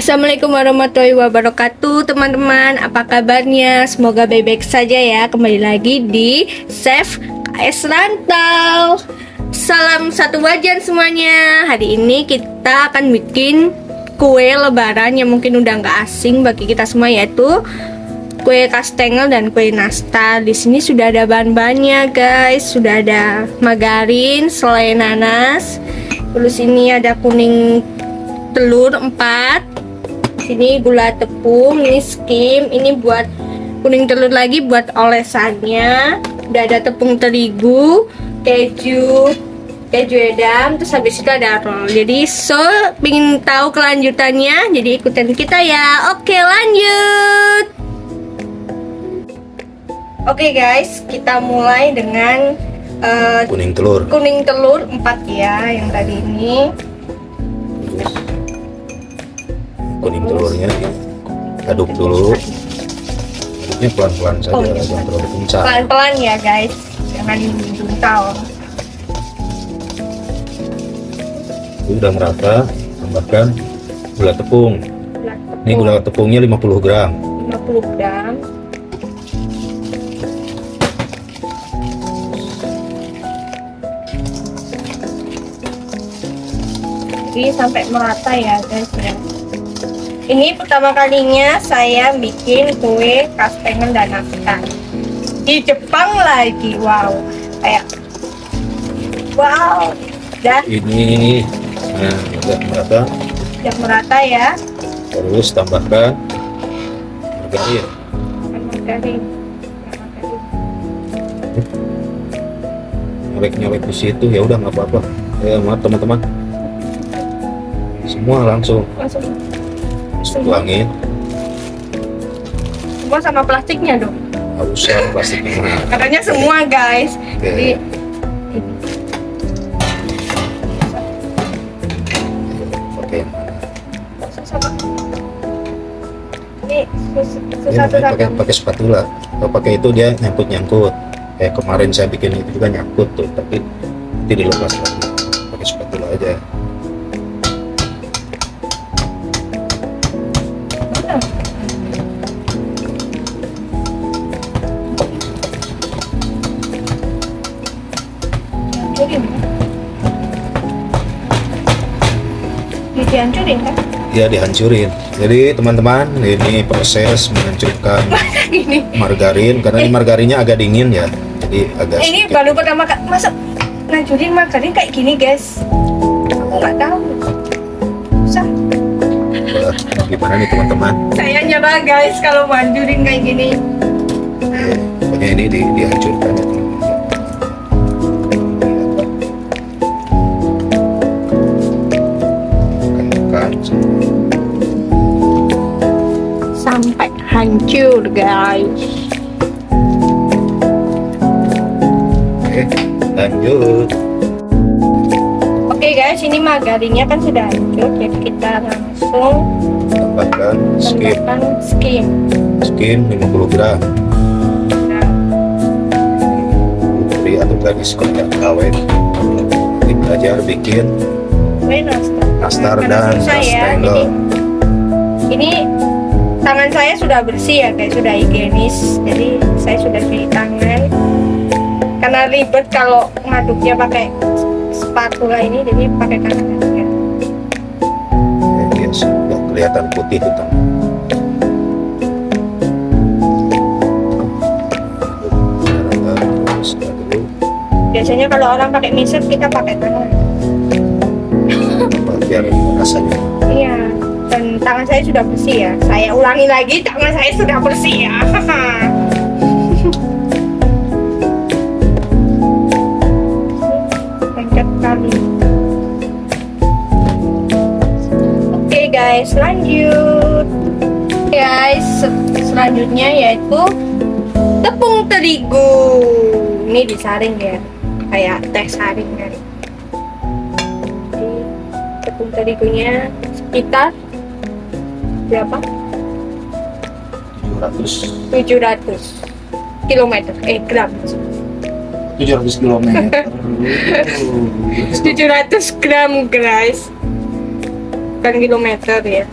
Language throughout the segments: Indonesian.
Assalamualaikum warahmatullahi wabarakatuh, teman-teman. Apa kabarnya? Semoga baik-baik saja ya. Kembali lagi di Chef KS Rantau. Salam satu wajan semuanya. Hari ini kita akan bikin kue lebaran yang mungkin udah nggak asing bagi kita semua, yaitu kue kastengel dan kue nastar. Di sini sudah ada bahan-bahannya, guys. Sudah ada margarin, selai nanas. Terus ini ada kuning telur 4. Sini gula tepung, ini skim, ini buat kuning telur lagi buat olesannya. Udah ada tepung terigu, keju edam, terus habis itu ada roll. Jadi pingin tahu kelanjutannya, jadi ikutin kita ya. Oke, lanjut. Oke guys, kita mulai dengan kuning telur 4 ya, yang tadi ini. Kuning telurnya aduk dulu, aduknya pelan-pelan saja, jangan terlalu kencang. Pelan-pelan ya guys, jangan buntal. Udah merata, tambahkan gula tepung. Ini gula tepungnya 50 gram. 50 gram. Jadi sampai merata ya guys ya. Ini pertama kalinya saya bikin kue kastengel dan nastar di Jepang lagi. Wow, kayak wow. Dan Ini udah merata. udah merata ya. Terus tambahkan margarin. Margarin. Nyolek-nyolek di situ ya, udah nggak apa-apa. Ya maaf teman-teman. Semua langsung tuangin. Semua sama plastiknya dong. Nggak usah plastiknya. Katanya semua guys. Oke. Jadi Pakai yang mana? sama. Ini Ya, susah pakai spatula. Kalau pakai itu dia nyangkut. Kayak kemarin saya bikin itu juga nyangkut tuh, tapi nanti dilepas lagi. Pakai spatula aja. Dihancurin kan? Ya dihancurin. Jadi teman-teman, ini proses menghancurkan Gini. margarin karena ini margarinnya agak dingin ya. Jadi agak Ini sedikit. baru pertama kali masa ngancurin margarin kayak gini guys. Aku nggak tahu. Susah. Wah, gimana nih teman-teman? Saya nyerah guys kalau ngancurin kayak gini. Pokoknya ini dihancurkan ya teman-teman. Sampai hancur guys. Oke, lanjut. Oke guys, ini margarinnya kan sudah hancur, jadi kita langsung Tambahkan tambahkan skim. skim 50 gram. Nah, Putri atau gadis kotak kawin nanti belajar bikin kue nastar. nastar Karena dan susah ya, kastengel. Ini tangan saya sudah bersih ya guys, sudah higienis. Jadi saya sudah cuci tangan. Karena ribet kalau ngaduknya pakai spatula ini, jadi pakai tangan aja. Ya, sudah kelihatan putih itu teman. Terus dulu Biasanya kalau orang pakai mixer, kita pakai tangan. biar rasanya. Iya. Dan tangan saya sudah bersih ya. Saya ulangi lagi, tangan saya sudah bersih ya. Lengket kali. Oke guys, lanjut. Guys, selanjutnya yaitu tepung terigu. Ini disaring ya, kayak teh saring dari. Jadi, tepung terigunya sekitar berapa? 700 kilometer, gram. 700 km. 700 gram guys, bukan kilometer ya.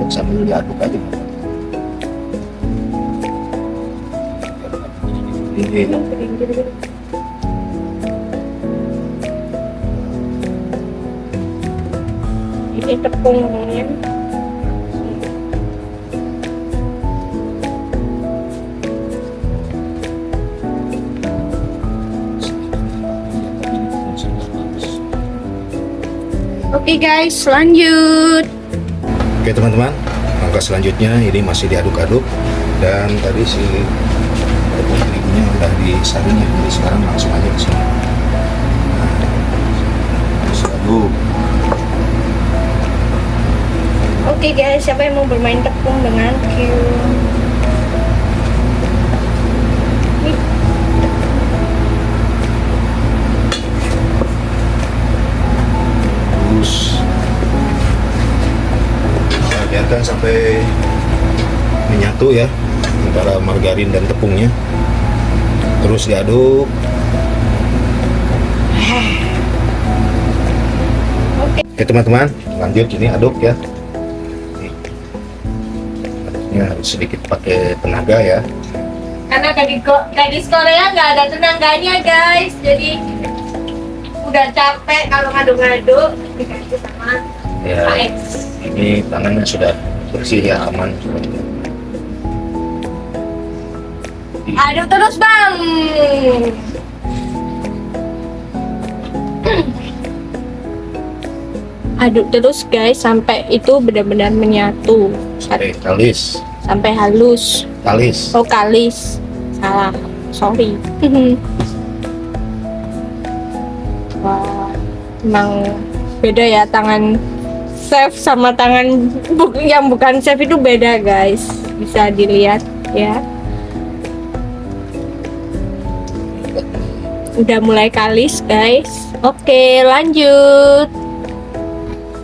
sambil diaduk aja. Ini Ini tepungnya. Oke guys, lanjut. Oke teman-teman, langkah selanjutnya ini masih diaduk-aduk, dan tadi si tepung terigunya udah disaring ya, jadi sekarang langsung aja ke sini. Terus aduk. Oke guys, siapa yang mau bermain tepung dengan Q? Nih. Terus biarkan sampai menyatu ya antara margarin dan tepungnya. Terus diaduk. Oke teman-teman, lanjut ini aduk ya. Aduknya harus sedikit pakai tenaga ya. Karena gadis Korea nggak ada tenaganya guys, jadi udah capek kalau ngaduk-ngaduk diganti sama Ya, AX. ini tangannya sudah bersih ya, aman. Aduk terus bang. Aduk terus guys sampai itu benar-benar menyatu, Sampai kalis, sampai halus. kalis. Oh kalis, salah, sorry. Wah, emang beda ya tangan chef sama tangan yang bukan chef itu beda guys, bisa dilihat ya. Udah mulai kalis guys. Oke lanjut.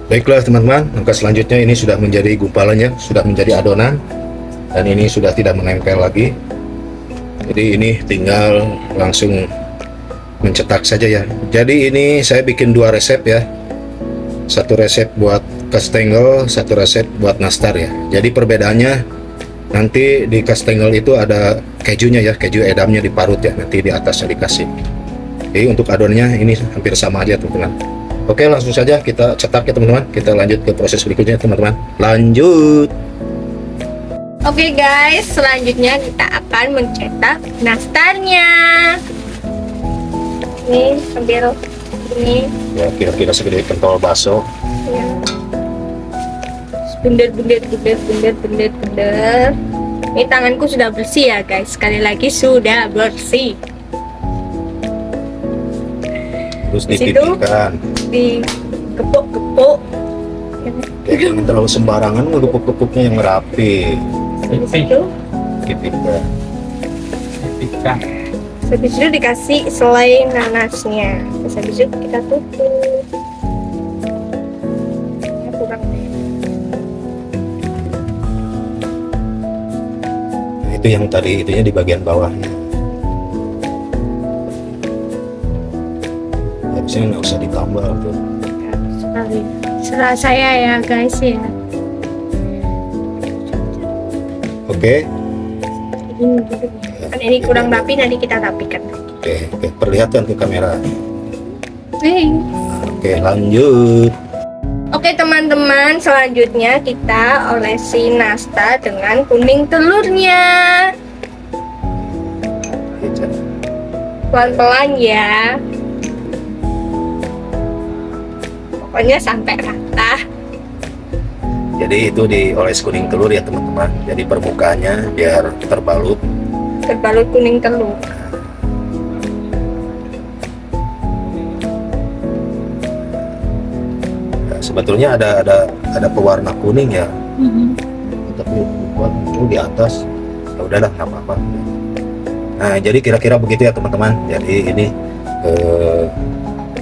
Baiklah teman-teman, langkah selanjutnya ini sudah menjadi gumpalannya, sudah menjadi adonan, dan ini sudah tidak menempel lagi. Jadi ini tinggal langsung mencetak saja ya. Jadi ini saya bikin dua resep ya, satu resep buat kastengel, satu resep buat nastar ya. Jadi perbedaannya nanti di kastengel itu ada kejunya ya, keju edamnya diparut ya, nanti di atasnya dikasih. Jadi untuk adonannya ini hampir sama aja teman-teman. Oke, langsung saja kita cetak ya teman-teman. Kita lanjut ke proses berikutnya teman-teman. Lanjut. Oke guys, selanjutnya kita akan mencetak nastarnya. Nih sambil ini Ya kira-kira segede pentol bakso. ya. Bunder. Ini tanganku sudah bersih ya guys. Sekali lagi sudah bersih. Terus Di situ? dipipihkan. Di gepuk-gepuk. Kayak jangan terlalu sembarangan, ngegepuk-gepuknya yang rapi. Habis itu, Pipihkan. habis itu dikasih selai nanasnya. Terus habis itu kita tutup. Ya, kurang deh. Nah, itu yang tadi itunya di bagian bawahnya. Harusnya nggak usah ditambah tuh. Sekali. Serah saya ya guys ya. Oke. Ini dulu. Kan ini kurang rapi, nanti kita rapikan lagi. Oke, perlihatkan ke kamera. Oke, lanjut. Oke teman-teman, selanjutnya kita olesi nastar dengan kuning telurnya. Pelan-pelan ya. Pokoknya sampai rata. Jadi itu dioles kuning telur ya teman-teman. Jadi permukaannya biar terbalut. Terbalut kuning telur. Nah, sebetulnya ada pewarna kuning ya. Tapi buat muncul di atas. Ya udahlah, nggak apa-apa. Nah, jadi kira-kira begitu ya teman-teman. Jadi ini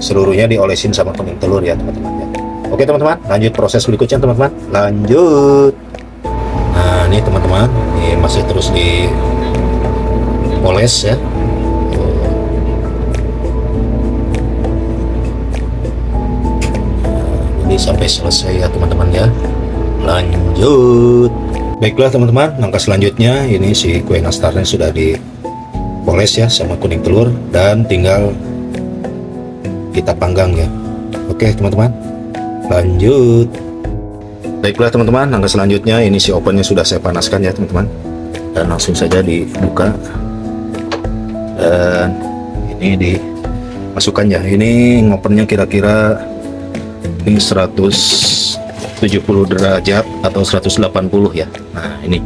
seluruhnya diolesin sama kuning telur ya teman-teman ya. Oke teman-teman, lanjut proses berikutnya teman-teman. Lanjut. Nah ini teman-teman, ini masih terus dioles ya. Ini sampai selesai ya teman-teman ya. lanjut. Baiklah teman-teman, langkah selanjutnya ini si kue nastarnya sudah dipoles ya sama kuning telur dan tinggal kita panggang ya. Oke teman-teman, lanjut. Baiklah teman-teman, langkah selanjutnya ini si ovennya sudah saya panaskan ya teman-teman, dan langsung saja dibuka dan ini dimasukkan ya. Ini ngopennya kira-kira ini 170 derajat atau 180 ya. Nah ini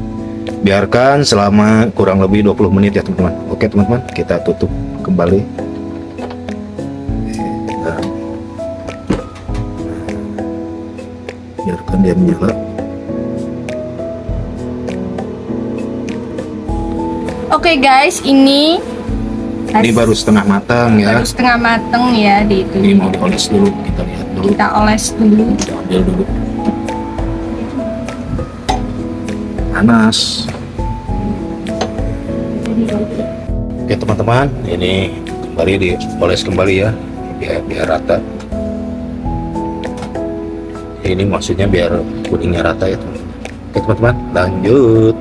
biarkan selama kurang lebih 20 menit ya teman-teman. Oke teman-teman, kita tutup kembali. Biarkan dia menyala. Oke guys, ini Baru setengah matang ya. baru setengah mateng ya di itu. Ini mau dioles dulu, kita lihat dulu. Kita oles dulu. Kita ambil dulu. Panas. Oke teman-teman, ini kembali dioles kembali ya, biar rata. Ini maksudnya biar kuningnya rata ya teman-teman. Oke teman-teman, lanjut.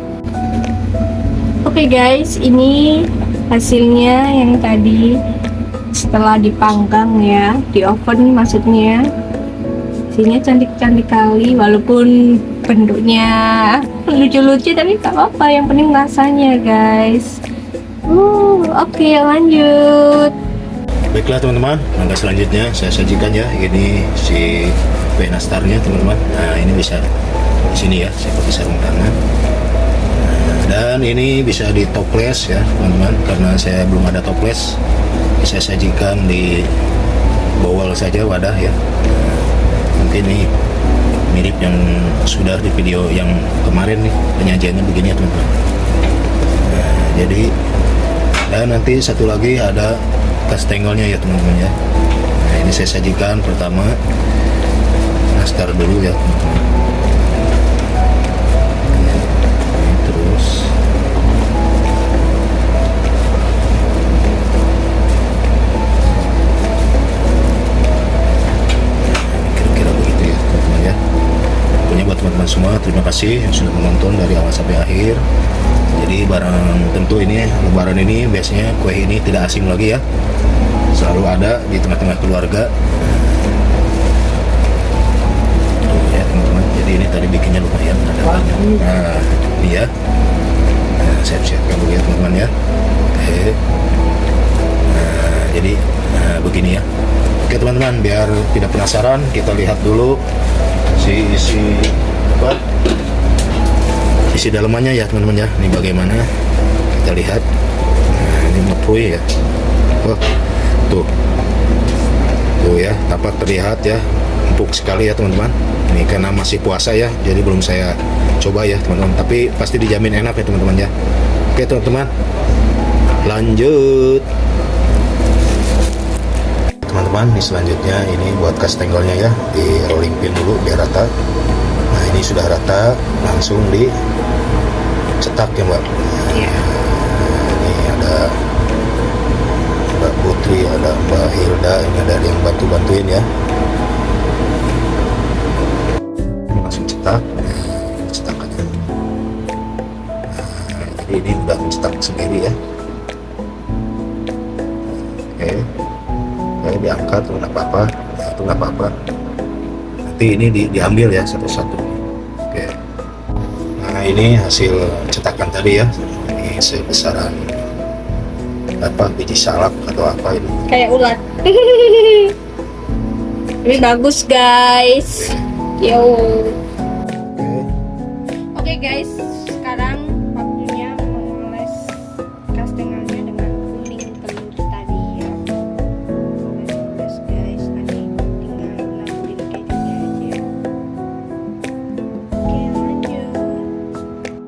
Oke guys, ini hasilnya yang tadi setelah dipanggang ya, di oven maksudnya. Hasilnya cantik-cantik kali, walaupun bentuknya lucu-lucu tapi gak apa-apa, yang penting rasanya guys. Oke, lanjut. Baiklah teman-teman, langkah selanjutnya saya sajikan ya. Ini si kue nastarnya teman-teman. Nah ini bisa di sini ya, saya pakai sarung tangan. Dan ini bisa di toples ya teman-teman, karena saya belum ada toples, saya sajikan di bowl saja, wadah ya. Mungkin ini mirip yang sudah di video yang kemarin nih, penyajiannya begini ya teman-teman. Nah, jadi dan nanti satu lagi ada kastengelnya ya teman-teman ya. Nah ini saya sajikan pertama nastar dulu ya teman-teman. Terus kira-kira begitu ya teman-teman ya. Pokoknya buat teman-teman semua, terima kasih yang sudah menonton dari awal sampai akhir. Jadi barang tentu ini lebaran ini biasanya kue ini tidak asing lagi ya, selalu ada di tengah-tengah keluarga. Ya teman-teman, jadi ini tadi bikinnya lumayan ada banyak. Nah ini ya, nah, saya siapkan dulu ya teman-teman ya. Oke, nah, jadi begini ya. Oke teman-teman, biar tidak penasaran, kita lihat dulu isi apa, isi dalamannya ya teman-teman ya. Ini bagaimana, kita lihat. Nah ini mepui ya. Oh tuh ya, tampak terlihat ya, empuk sekali ya teman-teman. Ini karena masih puasa ya, jadi belum saya coba ya teman-teman, tapi pasti dijamin enak ya teman-teman ya. Oke teman-teman, lanjut teman-teman. Ini selanjutnya ini buat kastengelnya ya, di rolling pin dulu biar rata. Nah ini sudah rata, langsung dicetak ya mbak. Iya. Ini ada Mbak Putri, ada Mbak Hilda, ini ada yang bantuin ya. Ini langsung cetak, cetak aja. Nah, jadi ini udah mencetak sendiri ya. Oke, diangkat, nggak apa-apa, nah, itu nggak apa-apa. Nanti ini diambil ya satu-satu. Oke. Nah ini hasil cetakan tadi ya. Ini sebesaran apa, biji salak atau apa ini. Kayak ulat. Ini bagus guys. Yo. Oke guys, sekarang waktunya mengoles kastengelnya dengan kuning telur tadi ya. Oles guys, nanti tinggal naburin kejunya aja. Oke, lanjut.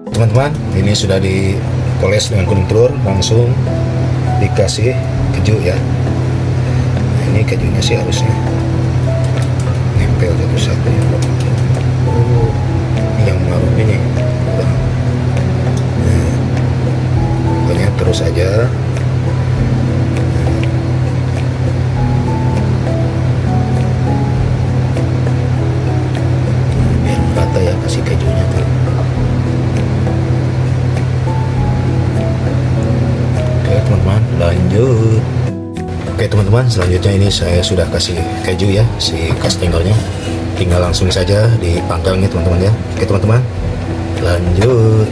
Teman-teman, ini sudah dipoles dengan kuning telur, langsung dikasih keju ya. Nah, ini kejunya sih harusnya nempel satu-satu ya. Oh, ini yang marunnya nih. Nah, pokoknya terus aja. Biar rata ya, kasih lanjut. Oke teman-teman, selanjutnya ini saya sudah kasih keju ya, si kastengelnya. Tinggal langsung saja dipanggang ya teman-teman ya. Oke teman-teman, lanjut.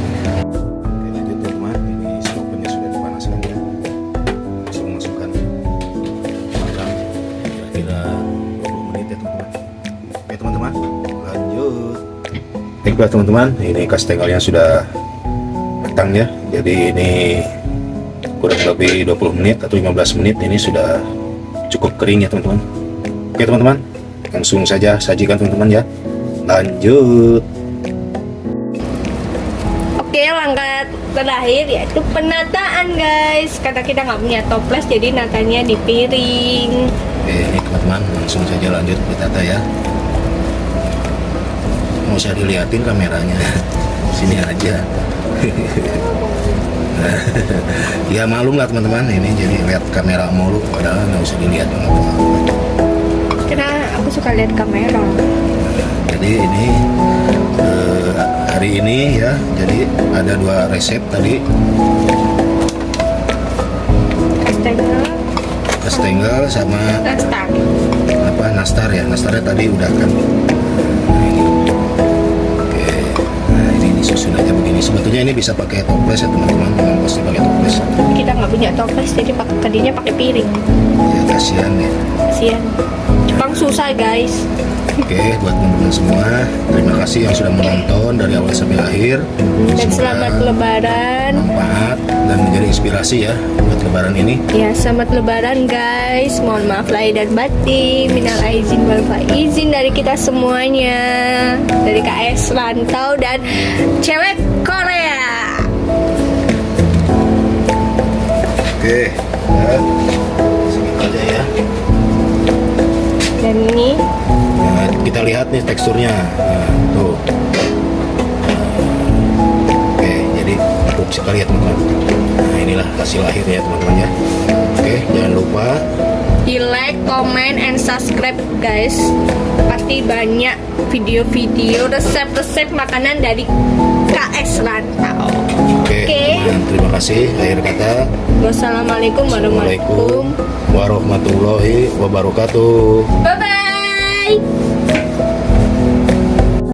Oke lanjut teman-teman, ini stovennya sudah dipanaskan ya. Langsung masukkan panggang kira-kira 20 menit ya teman-teman. Oke teman-teman, lanjut. Baiklah teman-teman, ini kastengelnya sudah matang ya. Jadi ini kurang lebih 20 menit atau 15 menit ini sudah cukup kering ya teman-teman. Oke teman-teman, langsung saja sajikan teman-teman ya. Lanjut. Oke, langkah terakhir yaitu penataan guys. Karena kita nggak punya toples, jadi natanya di piring. Oke ini teman-teman, langsung saja lanjut ditata ya. Nggak usah dilihatin kameranya, sini aja. Ya malum lah teman-teman, ini jadi lihat kamera mulu, padahal nggak usah dilihat apa-apa. Karena aku suka lihat kamera. Jadi ini hari ini ya, jadi ada 2 resep tadi, kastengel sama Nastar. apa nastar ya. Nastarnya tadi udah kan. Nah, ini. Oke, nah ini susun aja begini. Sebetulnya ini bisa pakai toples ya teman-teman, memang pasti pakai toples. Kita nggak punya toples, jadi tadinya pakai piring. Ya kasihan ya. Kasian. Jepang susah guys. Oke, buat teman-teman semua, terima kasih yang sudah menonton dari awal sampai akhir. Dan Semoga selamat lebaran. manfaat dan menjadi inspirasi ya buat lebaran ini. Ya, selamat lebaran guys. Mohon maaf lahir dan batin. Minal aizin wal faizin dari kita semuanya. Dari KS Rantau dan Cewek Korea. Oke, ya, segitu aja ya. Dan ini Nah, kita lihat nih teksturnya. Nah, tuh. Oke, jadi empuk sekali ya teman-teman. Nah, inilah hasil akhir ya teman-teman ya. Oke, jangan lupa di like, comment, and subscribe guys. Pasti banyak video-video resep-resep makanan dari KS Rantau. Oke, teman, terima kasih. Akhir kata, Wassalamualaikum Assalamualaikum warahmatullahi wabarakatuh. Bye bye.